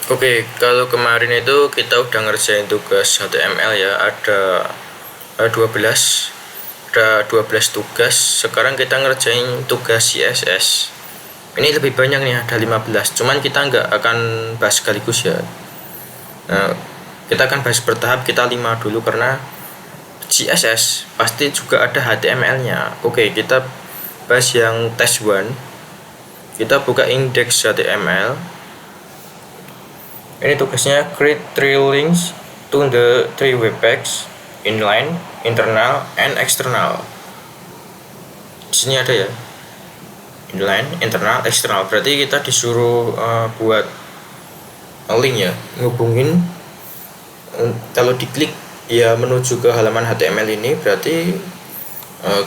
Oke, kalau kemarin itu kita udah ngerjain tugas HTML ya, ada 12 tugas. Sekarang kita ngerjain tugas CSS. Ini lebih banyak nih, ada 15. Cuman kita nggak akan bahas sekaligus ya. Nah, kita akan bahas bertahap, kita 5 dulu karena CSS pasti juga ada HTML-nya. Oke, kita bahas yang test 1. Kita buka index HTML. Ini tugasnya create 3 links to the 3 web pages, inline, internal, and external. Di sini ada ya, inline, internal, external. Berarti kita disuruh buat link ya, ngubungin. Kalau diklik ya menuju ke halaman HTML ini, berarti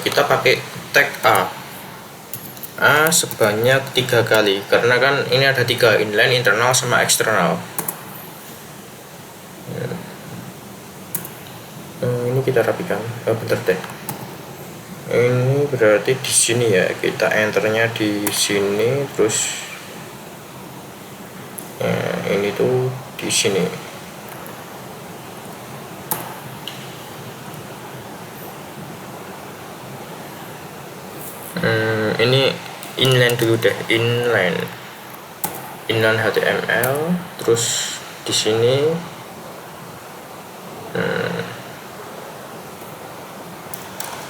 kita pakai tag A sebanyak 3 kali, karena kan ini ada 3, inline, internal, sama eksternal. Ini kita rapikan, bentar deh. Ini berarti di sini ya, kita enternya di sini, terus ini tuh di sini. Ini inline dulu deh, inline HTML, terus di sini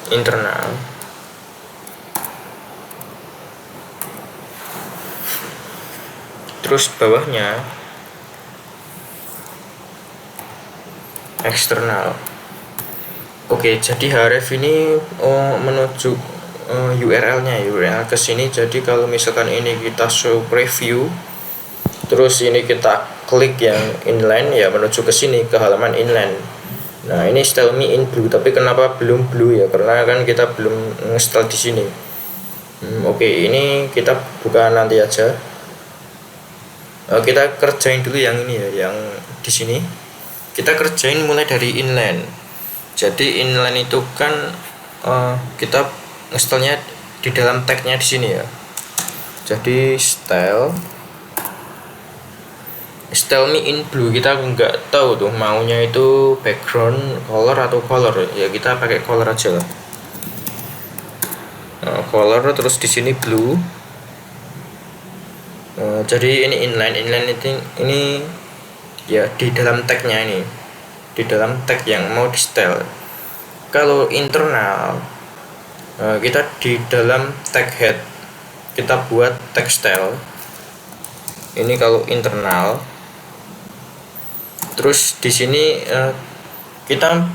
internal. Terus bawahnya eksternal. Oke, jadi href ini menuju URL ke sini. Jadi kalau misalkan ini kita show preview, terus ini kita klik yang inline ya menuju ke sini, ke halaman inline. Nah, ini style me in blue, tapi kenapa belum blue ya? Karena kan kita belum install di sini. Oke, ini kita buka nanti aja. Kita kerjain dulu yang ini ya, yang di sini. Kita kerjain mulai dari inline. Jadi inline itu kan kita installnya di dalam tagnya di sini ya. Jadi style me in blue, kita nggak tahu tuh maunya itu background color atau color ya, kita pakai color aja lah. Color, terus di sini blue. Jadi ini inline ini ya di dalam tagnya, ini di dalam tag yang mau di style. Kalau internal kita di dalam tag head kita buat tag style. Ini kalau internal. Terus di sini kita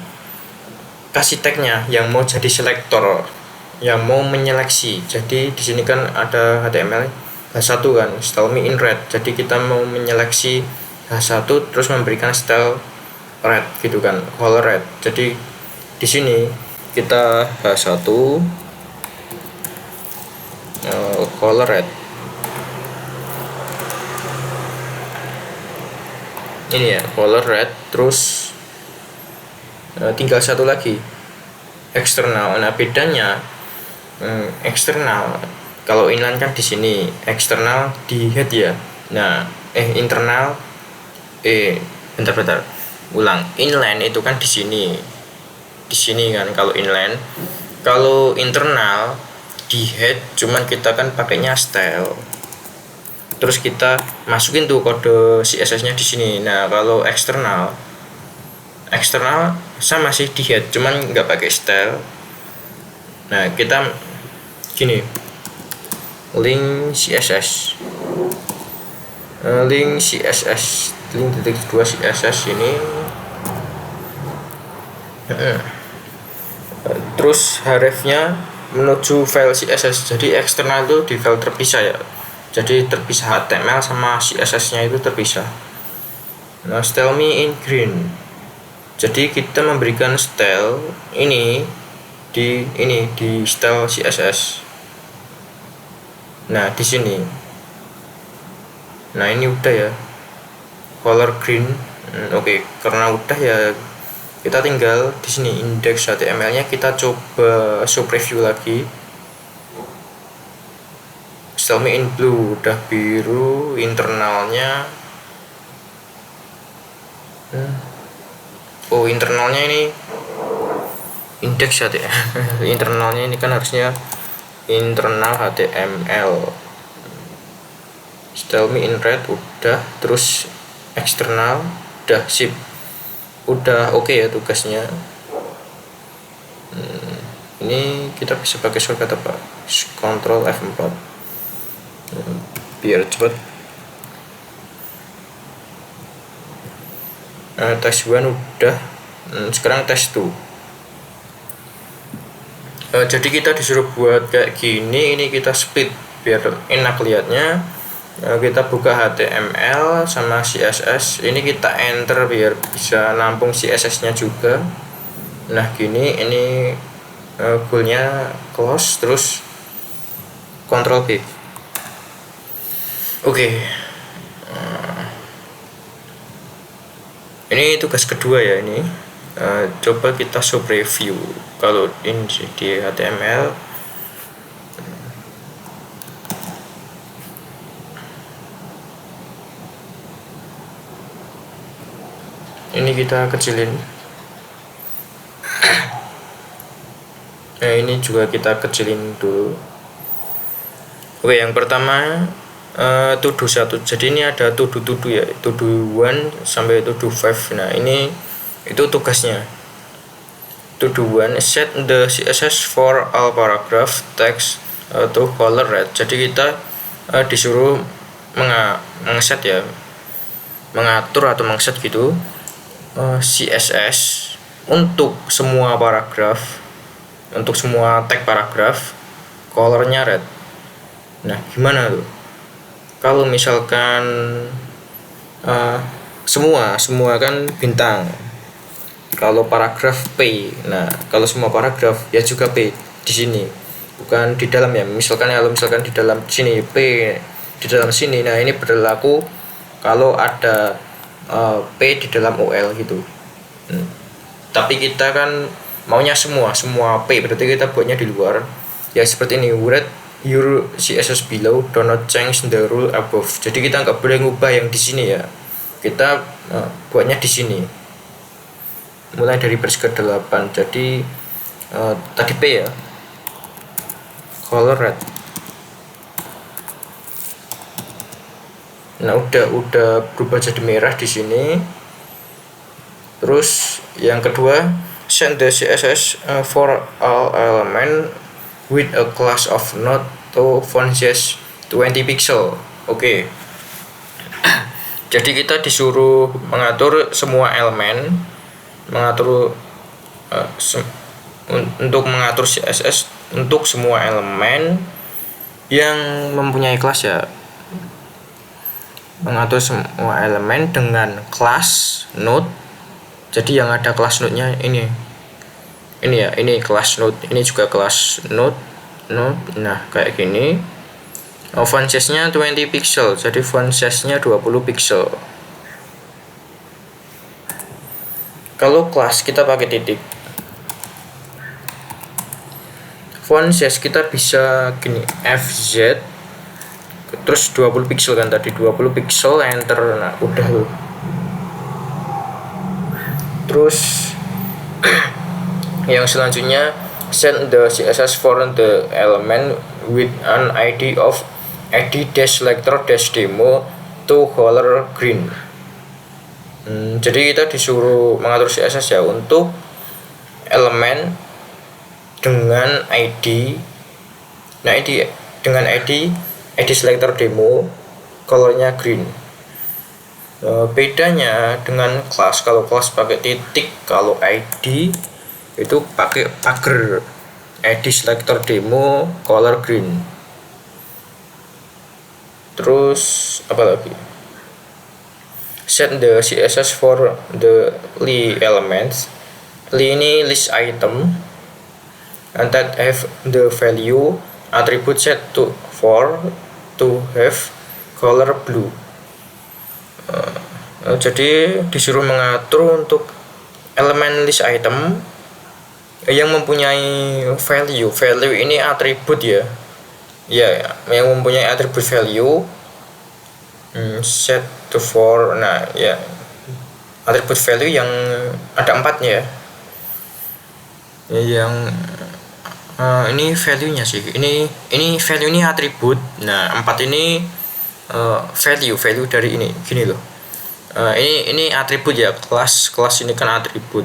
kasih tagnya yang mau jadi selektor, yang mau menyeleksi. Jadi di sini kan ada HTML H1 kan, style me in red. Jadi kita mau menyeleksi H1 terus memberikan style red gitu kan, color red. Jadi di sini kita H1 color red. Ini ya, color red. Terus tinggal satu lagi, eksternal. Nah, bedanya eksternal kalau inline kan di sini, eksternal di head ya. Nah, internal bentar ulang. Inline itu kan di sini kan kalau inline. Kalau internal di head, cuman kita kan pakainya style. Terus kita masukin tuh kode CSS-nya di sini. Nah, kalau eksternal sama sih di head, cuman nggak pakai style. Nah, kita gini, link CSS link titik 2 CSS ini. Terus hrefnya menuju file CSS. Jadi eksternal itu di file terpisah ya. Jadi terpisah, HTML sama CSS-nya itu terpisah. Nah, style me in green. Jadi kita memberikan style ini di style CSS. Nah, di sini. Nah, ini udah ya. Color green. Oke, karena udah ya, kita tinggal di sini index HTML-nya kita coba show preview lagi. Style me in blue udah biru, internalnya Oh, internalnya ini index ya. Internalnya ini kan harusnya internal HTML. Tell me in red udah, terus eksternal udah, sip, udah oke ya tugasnya. Ini kita bisa pakai shortcut apa? Ctrl F4 biar cepat. Tes 1 udah. Sekarang tes 2. Jadi kita disuruh buat kayak gini. Ini kita split biar enak lihatnya. Kita buka HTML sama CSS. Ini kita enter biar bisa nampung CSS nya juga. Nah gini, ini goalnya close, terus Ctrl B. Oke. Ini tugas kedua ya ini. Coba kita show preview. Kalau ini di HTML, ini kita kecilin. Nah ini juga kita kecilin dulu. Oke, yang pertama to do 1. Jadi ini ada to do ya, to do 1 sampai to do 5. Nah ini itu tugasnya. To do 1, set the CSS for all paragraph text to color red. Jadi kita disuruh mengset ya, mengatur atau mengset gitu CSS untuk semua paragraf, untuk semua tag paragraf colornya red. Nah gimana tuh kalau misalkan semua kan bintang, kalau paragraf P. Nah kalau semua paragraf ya juga P di sini, bukan di dalam ya. Kalau misalkan di dalam sini P, di dalam sini. Nah ini berlaku kalau ada P di dalam UL gitu. Tapi kita kan maunya semua P, berarti kita buatnya di luar ya, seperti ini. Read your CSS below, do not change the rule above. Jadi kita nggak boleh ngubah yang di sini ya, kita buatnya di sini mulai dari baris ke-8. Jadi tadi P ya, color red. Nah udah berubah jadi merah di sini. Terus yang kedua, send the CSS for all element with a class of node to font size 20 pixel. Oke. Jadi kita disuruh mengatur semua elemen, untuk mengatur CSS untuk semua elemen yang mempunyai kelas ya. Mengatur semua elemen dengan kelas node. Jadi yang ada kelas node-nya ini ya, ini kelas node, ini juga kelas node. Nah kayak gini. Font size-nya 20 pixel, jadi font size-nya 20 pixel. Kalau kelas kita pakai titik. Font size kita bisa gini, FZ, terus 20 pixel kan tadi, 20 pixel, enter. Nah udah loh. Terus yang selanjutnya, send the CSS for the element with an ID of id-selector-demo to color green. Jadi kita disuruh mengatur CSS ya untuk elemen dengan ID. Nah ID dengan ID selector demo, colornya green. Bedanya dengan kelas, kalau kelas pakai titik, kalau ID itu pakai pagar. ID selector demo, color green. Terus apa lagi? Set the CSS for the li elements. Li ini list item, and that have the value attribute set to for to have color blue. Jadi disuruh mengatur untuk elemen list item yang mempunyai value. Value ini atribut ya, yang mempunyai atribut value. Set to for. Nah ya, atribut value yang ada 4-nya ya. Yang ini value-nya sih. Ini value ini atribut. Nah, 4 ini value dari ini. Gini loh. Ini atribut ya. Kelas ini kan atribut.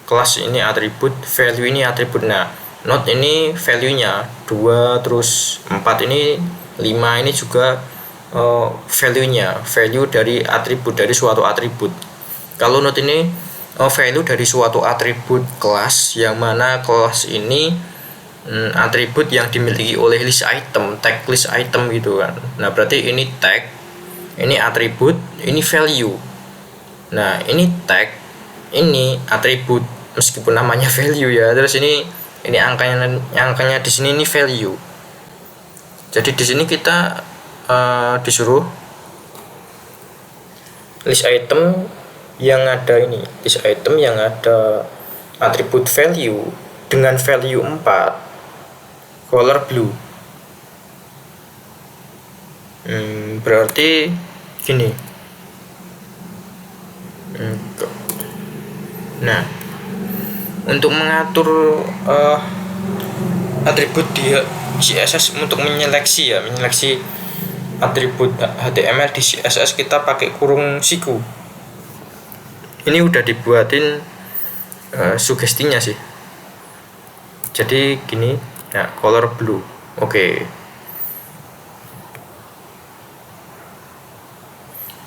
Kelas ini atribut, value ini atribut. Nah, not ini value-nya 2, terus 4 ini 5 ini juga value-nya, value dari atribut, dari suatu atribut. Kalau not ini value dari suatu atribut kelas, yang mana kelas ini atribut yang dimiliki oleh list item, tag list item gitu kan. Nah, berarti ini tag, ini atribut, ini value. Nah, ini tag, ini atribut meskipun namanya value ya. Terus ini angkanya di sini ini value. Jadi di sini kita disuruh list item yang ada ini, list item yang ada atribut value dengan value 4, color blue. Berarti gini. Nah, untuk mengatur atribut di CSS untuk menyeleksi atribut HTML di CSS, kita pakai kurung siku. Ini udah dibuatin sugestinya sih. Jadi gini, nah, color blue. Oke.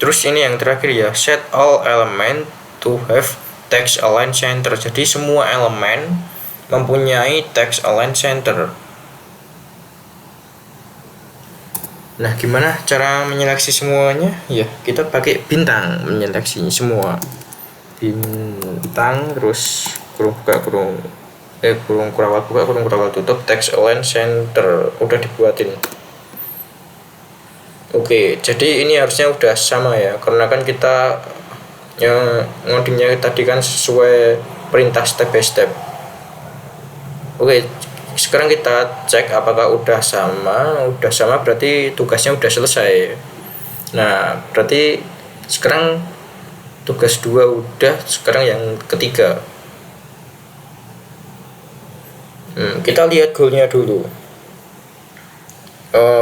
Terus ini yang terakhir ya, set all element to have text align center. Jadi semua elemen mempunyai text align center. Nah, gimana cara menyeleksi semuanya? Ya, kita pakai bintang menyeleksi semua. Bintang, terus kurung buka, kurung kurawal buka, kurung kurawal tutup, text align center udah dibuatin. Oke, jadi ini harusnya udah sama ya, karena kan kita yang ngodingnya tadi kan sesuai perintah step by step. Oke, sekarang kita cek apakah udah sama berarti tugasnya udah selesai. Nah, berarti sekarang tugas 2 udah, sekarang yang ketiga. Kita lihat goalnya dulu.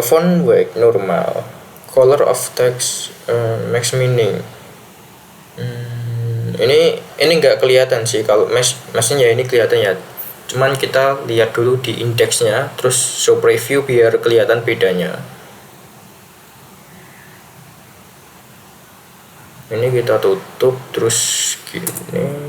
Font weight normal, color of text max meaning. Ini nggak kelihatan sih kalau mesinnya, ini kelihatan ya. Cuman kita lihat dulu di indeksnya, terus show preview biar kelihatan bedanya. Ini kita tutup, terus gini.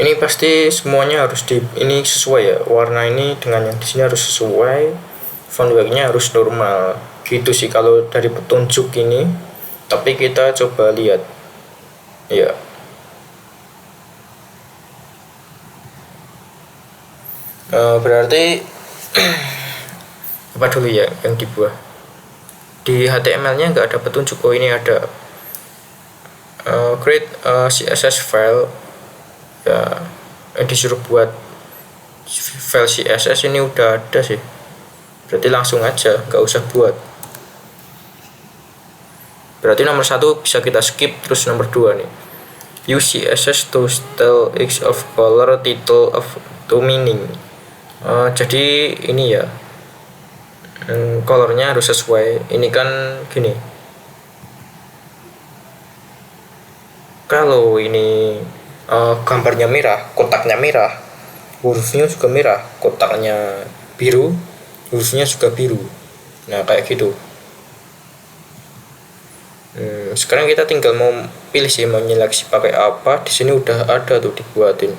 Ini pasti semuanya harus ini sesuai ya, warna ini dengan yang di sini harus sesuai, font weight-nya harus normal gitu sih kalau dari petunjuk ini. Tapi kita coba lihat ya. Berarti apa dulu ya yang dibuat di HTML-nya nggak ada petunjuk. Oh, ini ada create CSS file ya, disuruh buat file CSS. Ini udah ada sih, berarti langsung aja, nggak usah buat. Berarti nomor 1 bisa kita skip. Terus nomor 2 nih, use CSS to tell x of color, title of to meaning. Jadi ini ya, colornya harus sesuai. Ini kan gini, kalau ini gambarnya merah, kotaknya merah, hurufnya juga merah, kotaknya biru, hurufnya juga biru. Nah, kayak gitu. Sekarang kita tinggal mau pilih sih mau nyeleksi pakai apa. Di sini udah ada tuh dibuatin.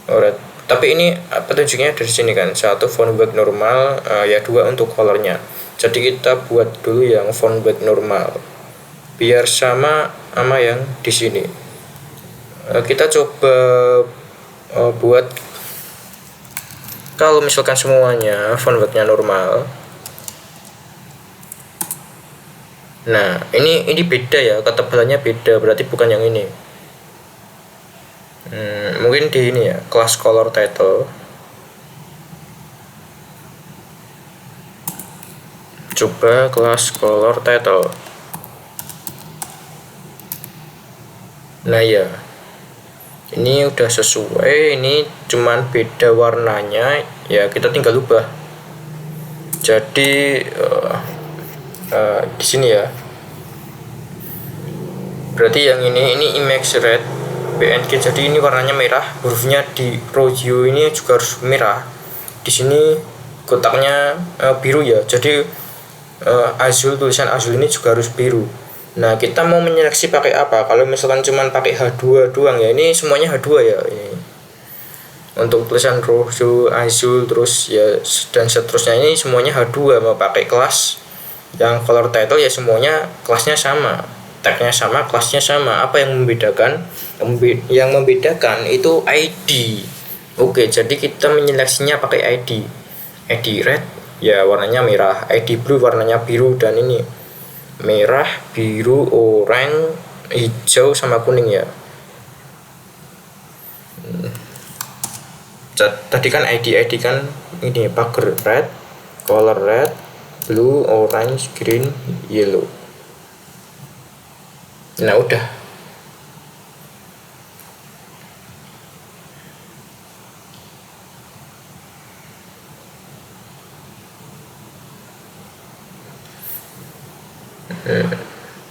Alright. Tapi ini petunjuknya dari sini kan, 1 font weight normal, ya 2 untuk colornya. Jadi kita buat dulu yang font weight normal biar sama yang di sini. Kita coba buat, kalau misalkan semuanya font weight-nya normal. Nah, ini beda ya, ketebalannya beda, berarti bukan yang ini. Mungkin di ini ya, class color title. coba kelas color title. Nah ya, ini udah sesuai, ini cuman beda warnanya ya, kita tinggal ubah. Jadi di sini ya, berarti yang ini image red PNG, jadi ini warnanya merah, hurufnya di row ini juga harus merah. Di sini kotaknya biru ya, jadi Azul, tulisan Azul ini juga harus biru. Nah, kita mau menyeleksi pakai apa? Kalau misalkan cuman pakai H2 doang ya, ini semuanya H2 ya ini. Untuk tulisan Rozu, Azul, terus ya dan seterusnya ini semuanya H2. Mau pakai kelas yang color title ya semuanya kelasnya sama, tagnya sama, kelasnya sama. Apa yang membedakan? Yang membedakan itu ID. Oke, jadi kita menyeleksinya pakai ID. ID red ya warnanya merah, ID blue warnanya biru, dan ini merah, biru, oranye, hijau sama kuning ya. Tadi kan ID kan ini pagar red, color red, blue, orange, green, yellow. Nah udah.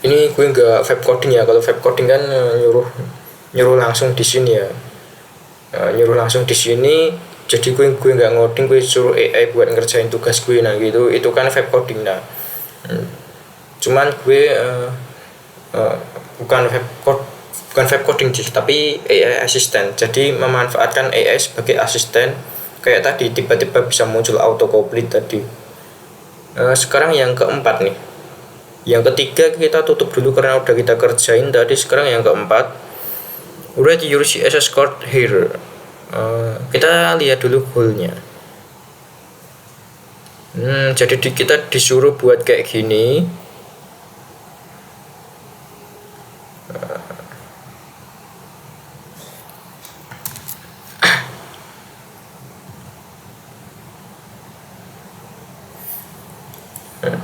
Ini gue nggak vibe coding ya. Kalau vibe coding kan nyuruh langsung di sini ya. Nyuruh langsung di sini. Jadi gue nggak ngoding, gue suruh AI buat ngerjain tugas gue. Nah gitu, itu kan vibe coding. Nah cuman gue bukan vibe coding sih, tapi AI assistant. Jadi memanfaatkan AI sebagai asisten. Kayak tadi tiba-tiba bisa muncul autocomplete tadi. Sekarang yang keempat nih. Yang ketiga kita tutup dulu karena udah kita kerjain tadi. Sekarang yang keempat, write your CSS code here. Kita lihat dulu goalnya. Jadi kita disuruh buat kayak gini.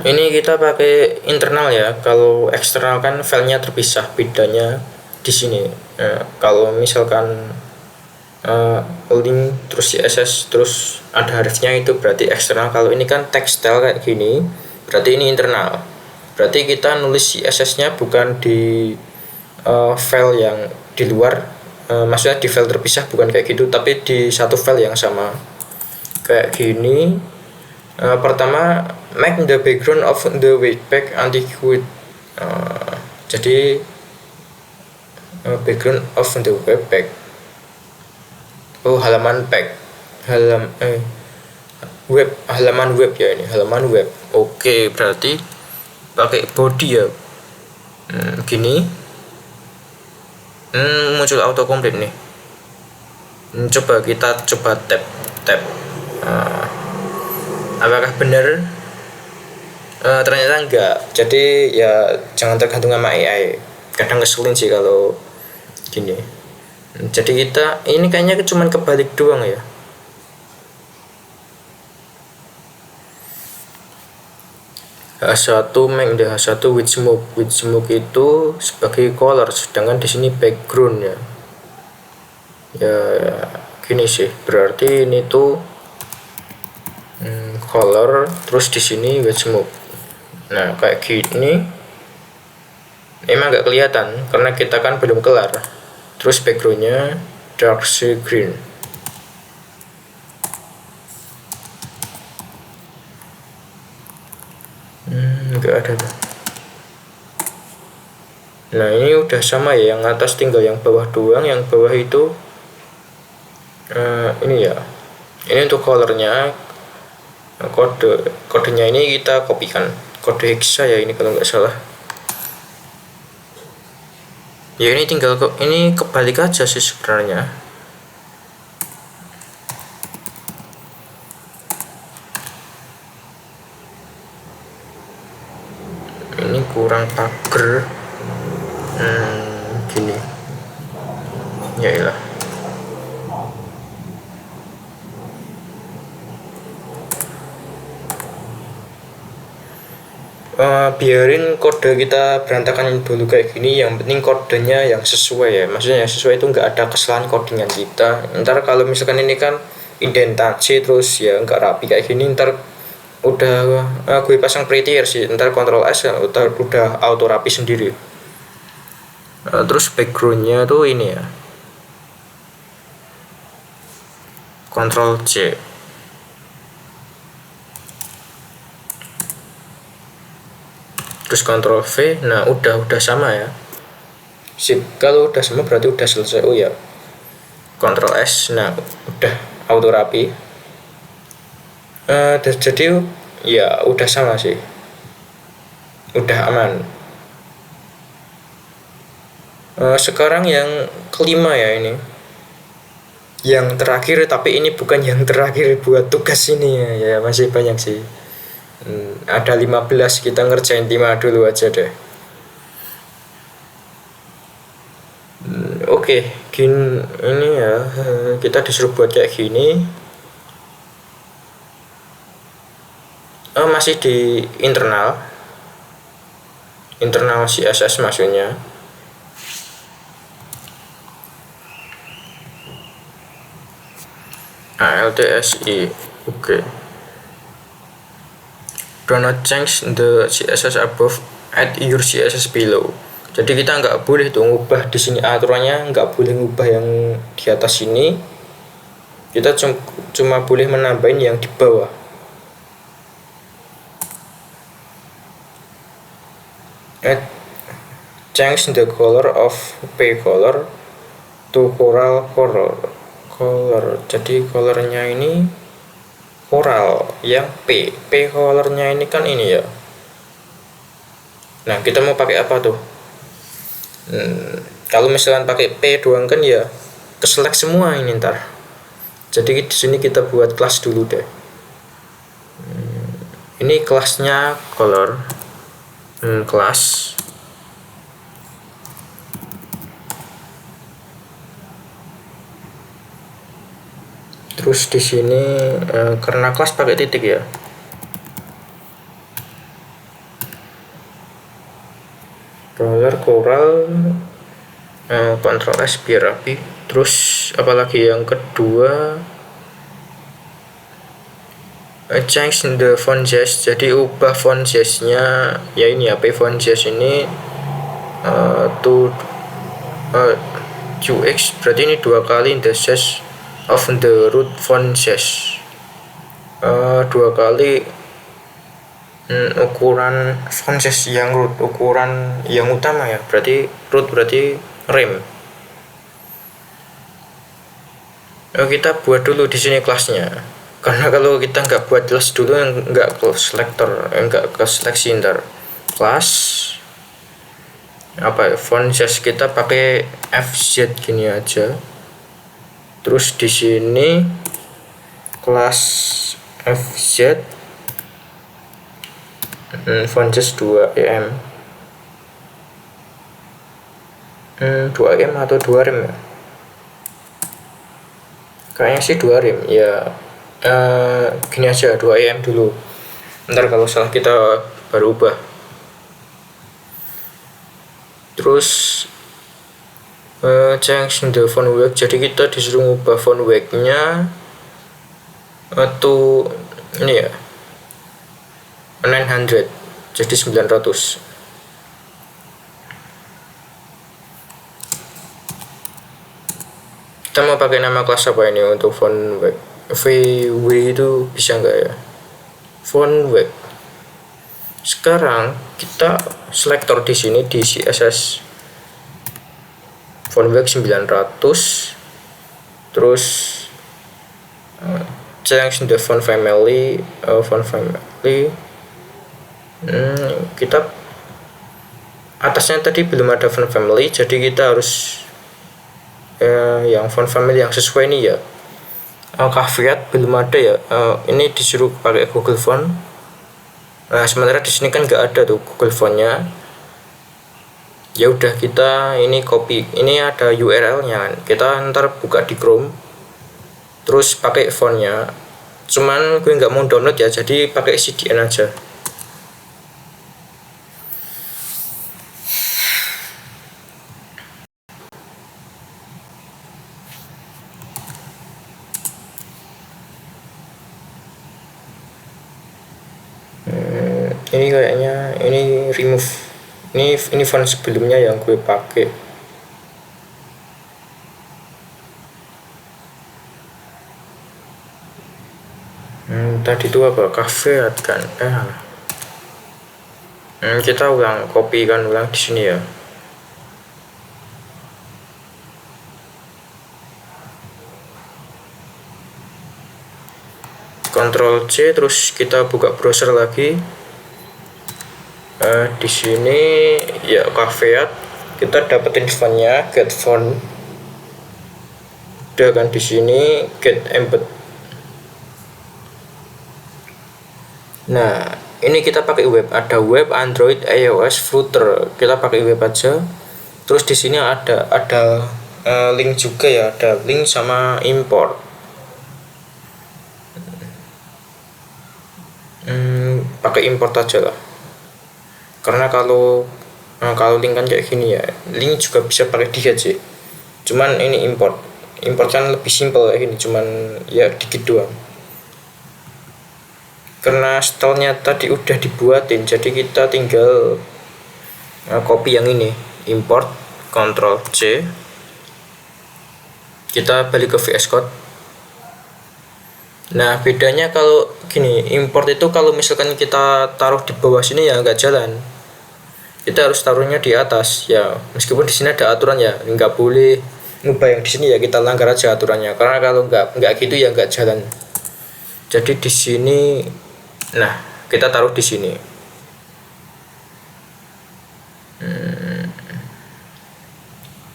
Ini kita pakai internal ya. Kalau eksternal kan filenya terpisah, bedanya di sini. Kalau misalkan link terus CSS terus ada harusnya itu berarti eksternal. Kalau ini kan textile kayak gini, berarti ini internal. Berarti kita nulis CSS-nya bukan di file yang di luar, maksudnya di file terpisah bukan kayak gitu, tapi di satu file yang sama kayak gini. Pertama, make the background of the webpack anti-quit. Jadi background of the webpack, halaman pack, halaman web ya, ini halaman web. Oke, berarti pakai body ya. Gini muncul autocomplete nih. Coba kita tab. Apakah benar? Ternyata enggak. Jadi ya jangan tergantung sama AI. Kadang ngeselin sih kalau gini. Jadi kita ini kayaknya cuma kebalik doang ya. H1 make the H1 with smoke. With smoke itu sebagai color, sedangkan di sini background ya. Ya gini sih. Berarti ini tuh color, terus di sini with smoke. Nah kayak gini emang nggak kelihatan karena kita kan belum kelar. Terus backgroundnya dark sea green. Nggak ada tuh. Nah ini udah sama ya, yang atas tinggal yang bawah doang. Yang bawah itu ini ya, ini untuk colornya. Kodenya ini kita kopikan, kode hexa ya ini kalau nggak salah ya. Ini tinggal ini kebalik aja sih sebenarnya. Ini kurang pagar. Gini ya iyalah. biarin kode kita berantakan dulu kayak gini, yang penting kodenya yang sesuai ya, maksudnya yang sesuai itu nggak ada kesalahan codingan kita. Ntar kalau misalkan ini kan indentasi terus ya nggak rapi kayak gini, ntar udah gue pasang prettier sih, ntar Ctrl S udah auto rapi sendiri. Terus backgroundnya tuh ini ya, Ctrl C. Terus Ctrl V. Nah udah sama ya, sip. Kalau udah sama berarti udah selesai. Oh ya, Ctrl S. Nah udah auto rapi. Jadi ya udah sama sih, udah aman. Sekarang yang kelima ya, ini yang terakhir, tapi ini bukan yang terakhir buat tugas ini ya, masih banyak sih. Ada 15, kita ngerjain 5 dulu aja deh. Oke, ini ya, kita disuruh buat kayak gini. Masih di internal CSS maksudnya. ALTSI. Oke. Do not change the CSS above, add your CSS below. Jadi kita nggak boleh tuh ngubah di sini aturannya, nggak boleh ngubah yang di atas sini. Kita cuma boleh menambahin yang di bawah. Add change the color of pay color to coral color. Jadi colornya ini coral, yang P colornya ini kan ini ya. Nah kita mau pakai apa tuh? Kalau misalkan pakai P doang kan ya keselect semua ini ntar. Jadi di sini kita buat kelas dulu deh. Ini kelasnya color, kelas. Terus di sini karena kelas pakai titik ya. Color coral, Ctrl S biar rapi. Terus apalagi yang kedua, change the font size. Jadi ubah font size-nya ya, ini ya, font size ini to 2x, berarti ini 2 kali the size of the root font size. 2 kali ukuran font size yang root, ukuran yang utama ya, berarti root berarti rem. Kita buat dulu di sini kelasnya, karena kalau kita nggak buat kelas dulu, nggak ke selector, nggak ke seleksi ntar. Kelas apa ya, font size kita pakai FZ gini aja. Terus di sini kelas FZ, font size 2em, 2em atau 2 rem ya, kayaknya sih 2 rem ya. Gini aja, 2em dulu, ntar kalau salah kita baru ubah. Terus change the font weight. Jadi kita disuruh ngubah font weight-nya to ini ya, 900 jadi 900. Kita mau pakai nama kelas apa ini untuk font weight? VW itu bisa nggak ya, font weight. Sekarang kita selektor di sini di CSS, font weight 900. Terus change the font family, kita atasnya tadi belum ada font family, jadi kita harus yang font family yang sesuai ini ya. Caveat belum ada ya, ini disuruh pakai Google Font. Sementara di sini kan nggak ada tuh Google Fontnya. Ya udah, kita ini copy, ini ada URL-nya kan, kita ntar buka di Chrome, terus pakai fontnya. Cuman gue nggak mau download ya, jadi pakai CDN aja. Ini kayaknya ini remove, ini font sebelumnya yang gue pakai. Tadi itu apa, cafe kan kita ulang, kopikan ulang di sini ya. Ctrl C, terus kita buka browser lagi. Di sini ya Caveat, kita dapetin fontnya get font. Udah kan, di sini get embed. Nah, ini kita pakai web, ada web, Android, iOS, Flutter. Kita pakai web aja. Terus di sini ada link juga ya, ada link sama import. Pakai import aja lah. Karena kalau link kan kayak gini ya, link juga bisa pakai dia sih. Cuman ini import kan lebih simpel kayak gini, cuman ya dikit doang. Karena stylenya tadi udah dibuatin, jadi kita tinggal copy yang ini, import, Ctrl C, kita balik ke VS Code. Nah, bedanya kalau gini, import itu kalau misalkan kita taruh di bawah sini ya nggak jalan, kita harus taruhnya di atas ya. Meskipun di sini ada aturan ya, nggak boleh ngubah yang di sini ya, kita langgar aja aturannya, karena kalau nggak gitu ya nggak jalan. Jadi di sini, nah kita taruh di sini.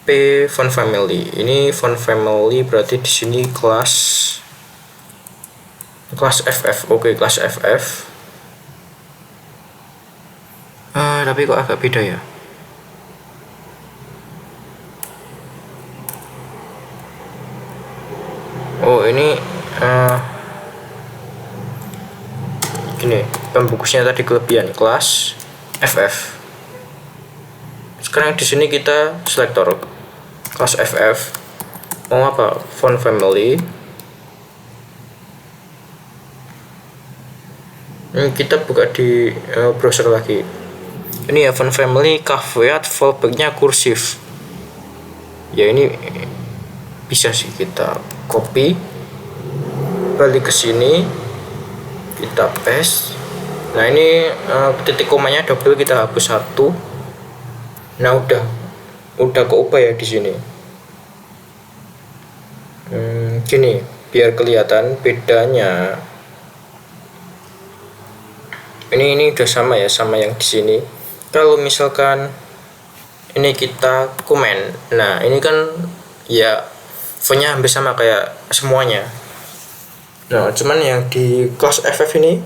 P font family, ini font family berarti di sini kelas FF. Oke, kelas FF. Tapi kok agak beda ya. Oh, ini gini, pembungkusnya tadi kelebihan, kelas FF. Sekarang di sini kita selektor kelas FF. Mau apa? Font family. Kita buka di browser lagi. Ini ya, font family Caveat, fallbacknya kursif. Ya ini bisa sih kita copy, balik ke sini, kita paste. Nah ini titik komanya double, kita hapus satu. Nah udah keubah ya di sini. Gini biar kelihatan bedanya. Ini udah sama ya, sama yang di sini. Kalau misalkan ini kita komen, nah ini kan ya fontnya hampir sama kayak semuanya. Nah cuman yang di class FF ini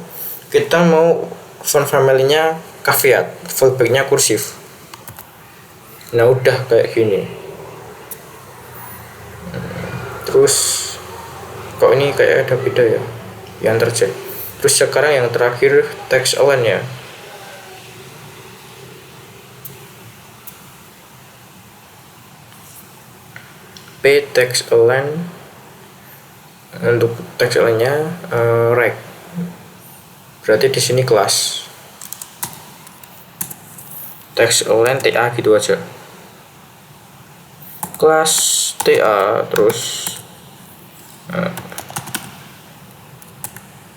kita mau font family-nya Caveat, fallback-nya kursif. Nah udah kayak gini. Terus kok ini kayak ada beda ya yang terjadi. Terus sekarang yang terakhir text align ya. P text align, untuk text align-nya rect. Berarti di sini kelas text align TA gitu aja. Kelas TA, terus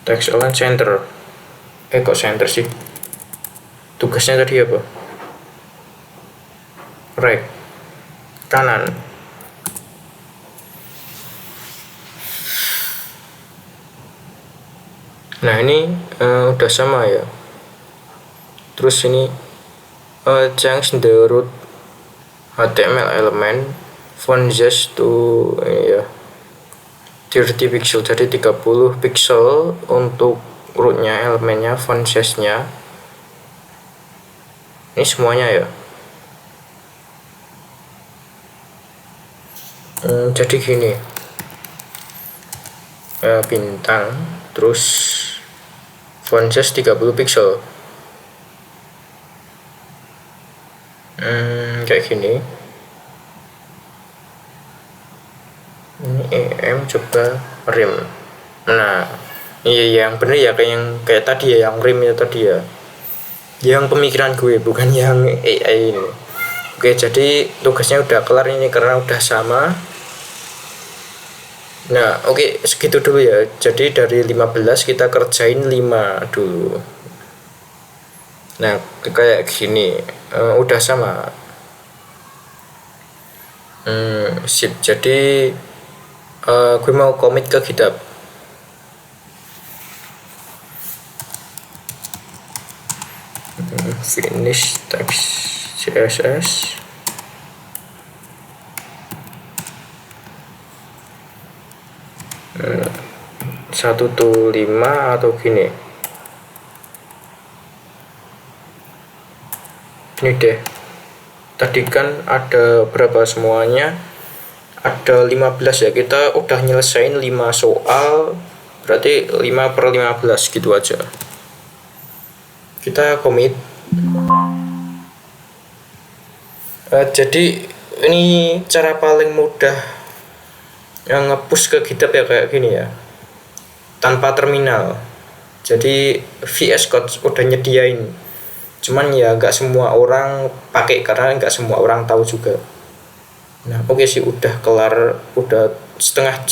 text align center. Kok center sih? Tugasnya tadi apa? Right, kanan. Nah ini udah sama ya. Terus ini change the root HTML element font size to ya 30 pixel, jadi 30 pixel untuk rootnya, elemennya, font size nya. Ini semuanya ya. Jadi gini, bintang, terus font size 30 pixel, kayak gini. Ini EM, coba rim. Nah iya yang bener ya, kayak tadi ya, yang rim itu tadi ya. yang pemikiran gue, bukan yang AI ini. Oke, jadi tugasnya udah kelar ini karena udah sama. Nah, oke, segitu dulu ya. Jadi dari 15 kita kerjain 5 dulu. Nah, kayak gini, udah sama. Sip. Jadi gue mau commit ke GitHub. Finish text CSS. Satu tuh 5 atau gini. Ini deh. Tadi kan ada berapa semuanya? Ada 15 ya. Kita udah nyelesain 5 soal. Berarti 5/15 gitu aja. Kita commit. Jadi ini cara paling mudah yang nge-push ke GitHub ya, kayak gini ya, tanpa terminal. Jadi VS Code udah nyediain, cuman ya nggak semua orang pakai karena nggak semua orang tahu juga. Nah, oke sih, udah kelar, udah setengah jam